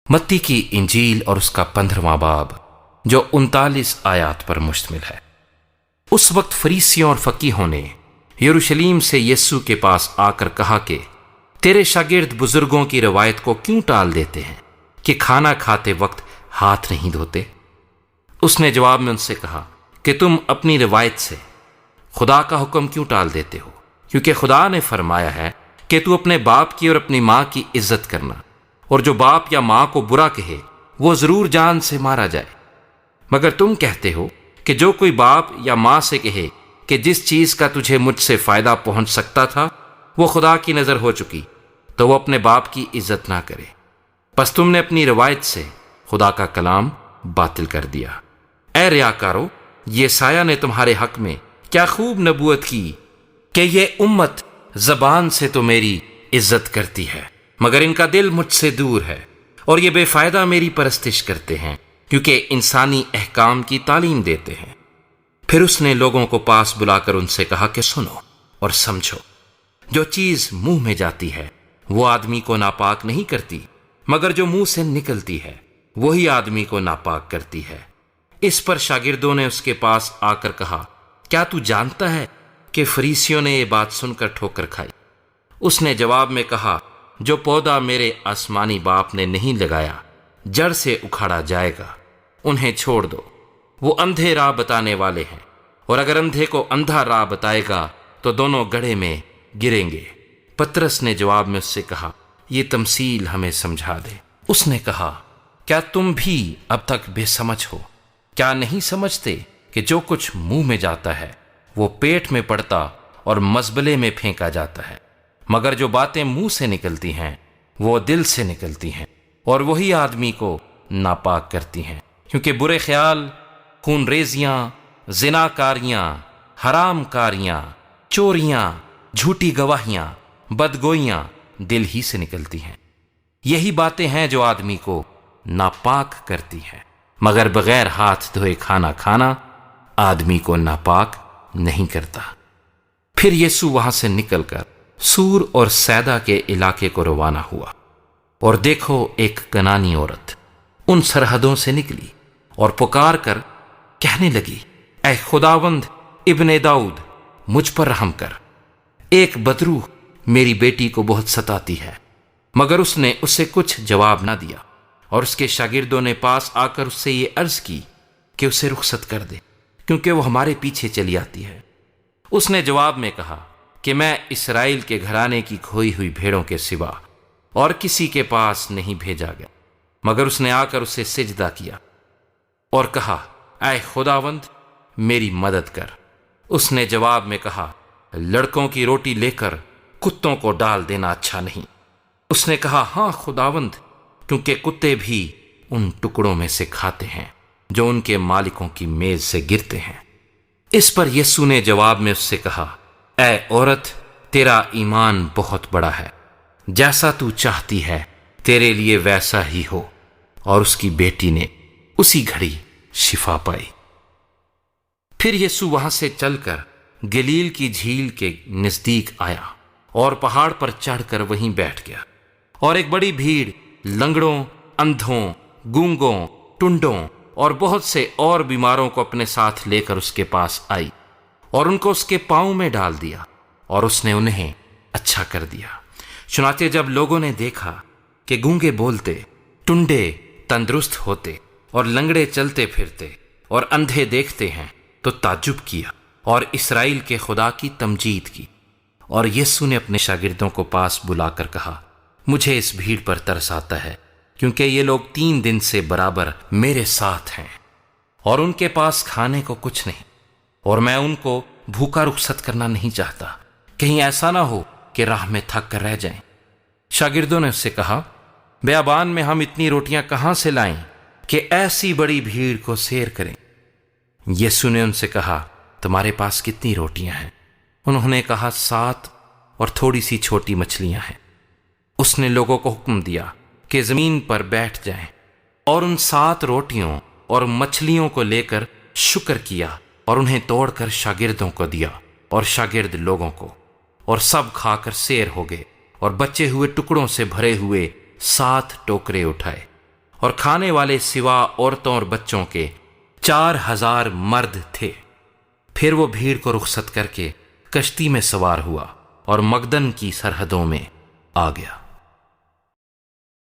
متی کی انجیل اور اس کا 15واں باب جو 39 آیات پر مشتمل ہے۔ اس وقت فریسیوں اور فقیہوں نے یروشلیم سے یسوع کے پاس آ کر کہا کہ تیرے شاگرد بزرگوں کی روایت کو کیوں ٹال دیتے ہیں کہ کھانا کھاتے وقت ہاتھ نہیں دھوتے؟ اس نے جواب میں ان سے کہا کہ تم اپنی روایت سے خدا کا حکم کیوں ٹال دیتے ہو؟ کیونکہ خدا نے فرمایا ہے کہ تو اپنے باپ کی اور اپنی ماں کی عزت کرنا، اور جو باپ یا ماں کو برا کہے وہ ضرور جان سے مارا جائے۔ مگر تم کہتے ہو کہ جو کوئی باپ یا ماں سے کہے کہ جس چیز کا تجھے مجھ سے فائدہ پہنچ سکتا تھا وہ خدا کی نظر ہو چکی، تو وہ اپنے باپ کی عزت نہ کرے۔ پس تم نے اپنی روایت سے خدا کا کلام باطل کر دیا۔ اے ریاکارو، یہ سایہ نے تمہارے حق میں کیا خوب نبوت کی کہ یہ امت زبان سے تو میری عزت کرتی ہے مگر ان کا دل مجھ سے دور ہے، اور یہ بے فائدہ میری پرستش کرتے ہیں کیونکہ انسانی احکام کی تعلیم دیتے ہیں۔ پھر اس نے لوگوں کو پاس بلا کر ان سے کہا کہ سنو اور سمجھو، جو چیز منہ میں جاتی ہے وہ آدمی کو ناپاک نہیں کرتی، مگر جو منہ سے نکلتی ہے وہی آدمی کو ناپاک کرتی ہے۔ اس پر شاگردوں نے اس کے پاس آ کر کہا، کیا تو جانتا ہے کہ فریسیوں نے یہ بات سن کر ٹھوکر کھائی؟ اس نے جواب میں کہا، جو پودا میرے آسمانی باپ نے نہیں لگایا جڑ سے اکھاڑا جائے گا، انہیں چھوڑ دو۔ وہ اندھے راہ بتانے والے ہیں، اور اگر اندھے کو اندھا راہ بتائے گا تو دونوں گڑھے میں گریں گے۔ پترس نے جواب میں اس سے کہا، یہ تمثیل ہمیں سمجھا دے۔ اس نے کہا، کیا تم بھی اب تک بے سمجھ ہو؟ کیا نہیں سمجھتے کہ جو کچھ منہ میں جاتا ہے وہ پیٹ میں پڑتا اور مزبلے میں پھینکا جاتا ہے؟ مگر جو باتیں منہ سے نکلتی ہیں وہ دل سے نکلتی ہیں، اور وہی آدمی کو ناپاک کرتی ہیں، کیونکہ برے خیال، خون ریزیاں، زنا کاریاں، حرام کاریاں، چوریاں، جھوٹی گواہیاں، بدگوئیاں دل ہی سے نکلتی ہیں۔ یہی باتیں ہیں جو آدمی کو ناپاک کرتی ہیں، مگر بغیر ہاتھ دھوئے کھانا کھانا آدمی کو ناپاک نہیں کرتا۔ پھر یسوع وہاں سے نکل کر سور اور سیدا کے علاقے کو روانہ ہوا، اور دیکھو ایک کنانی عورت ان سرحدوں سے نکلی اور پکار کر کہنے لگی، اے خداوند ابن داؤد، مجھ پر رحم کر، ایک بدروح میری بیٹی کو بہت ستاتی ہے۔ مگر اس نے اسے کچھ جواب نہ دیا، اور اس کے شاگردوں نے پاس آ کر اس سے یہ عرض کی کہ اسے رخصت کر دے، کیونکہ وہ ہمارے پیچھے چلی آتی ہے۔ اس نے جواب میں کہا کہ میں اسرائیل کے گھرانے کی کھوئی ہوئی بھیڑوں کے سوا اور کسی کے پاس نہیں بھیجا گیا۔ مگر اس نے آ کر اسے سجدہ کیا اور کہا، اے خداوند میری مدد کر۔ اس نے جواب میں کہا، لڑکوں کی روٹی لے کر کتوں کو ڈال دینا اچھا نہیں۔ اس نے کہا، ہاں خداوند، کیونکہ کتے بھی ان ٹکڑوں میں سے کھاتے ہیں جو ان کے مالکوں کی میز سے گرتے ہیں۔ اس پر یسوع نے جواب میں اس سے کہا، اے عورت، تیرا ایمان بہت بڑا ہے، جیسا تو چاہتی ہے تیرے لیے ویسا ہی ہو۔ اور اس کی بیٹی نے اسی گھڑی شفا پائی۔ پھر یسوع وہاں سے چل کر گلیل کی جھیل کے نزدیک آیا اور پہاڑ پر چڑھ کر وہیں بیٹھ گیا، اور ایک بڑی بھیڑ لنگڑوں، اندھوں، گونگوں، ٹنڈوں اور بہت سے اور بیماروں کو اپنے ساتھ لے کر اس کے پاس آئی، اور ان کو اس کے پاؤں میں ڈال دیا، اور اس نے انہیں اچھا کر دیا۔ چنانچہ جب لوگوں نے دیکھا کہ گونگے بولتے، ٹنڈے تندرست ہوتے، اور لنگڑے چلتے پھرتے، اور اندھے دیکھتے ہیں، تو تعجب کیا اور اسرائیل کے خدا کی تمجید کی۔ اور یسوع نے اپنے شاگردوں کو پاس بلا کر کہا، مجھے اس بھیڑ پر ترس آتا ہے، کیونکہ یہ لوگ 3 دن سے برابر میرے ساتھ ہیں، اور ان کے پاس کھانے کو کچھ نہیں، اور میں ان کو بھوکا رخصت کرنا نہیں چاہتا، کہیں ایسا نہ ہو کہ راہ میں تھک کر رہ جائیں۔ شاگردوں نے اس سے کہا، بیابان میں ہم اتنی روٹیاں کہاں سے لائیں کہ ایسی بڑی بھیڑ کو سیر کریں؟ یسوع نے ان سے کہا، تمہارے پاس کتنی روٹیاں ہیں؟ انہوں نے کہا، 7 اور تھوڑی سی چھوٹی مچھلیاں ہیں۔ اس نے لوگوں کو حکم دیا کہ زمین پر بیٹھ جائیں، اور ان 7 روٹیوں اور مچھلیوں کو لے کر شکر کیا اور انہیں توڑ کر شاگردوں کو دیا، اور شاگرد لوگوں کو، اور سب کھا کر سیر ہو گئے، اور بچے ہوئے ٹکڑوں سے بھرے ہوئے 7 ٹوکرے اٹھائے۔ اور کھانے والے سوا عورتوں اور بچوں کے 4,000 مرد تھے۔ پھر وہ بھیڑ کو رخصت کر کے کشتی میں سوار ہوا اور مگدن کی سرحدوں میں آ گیا۔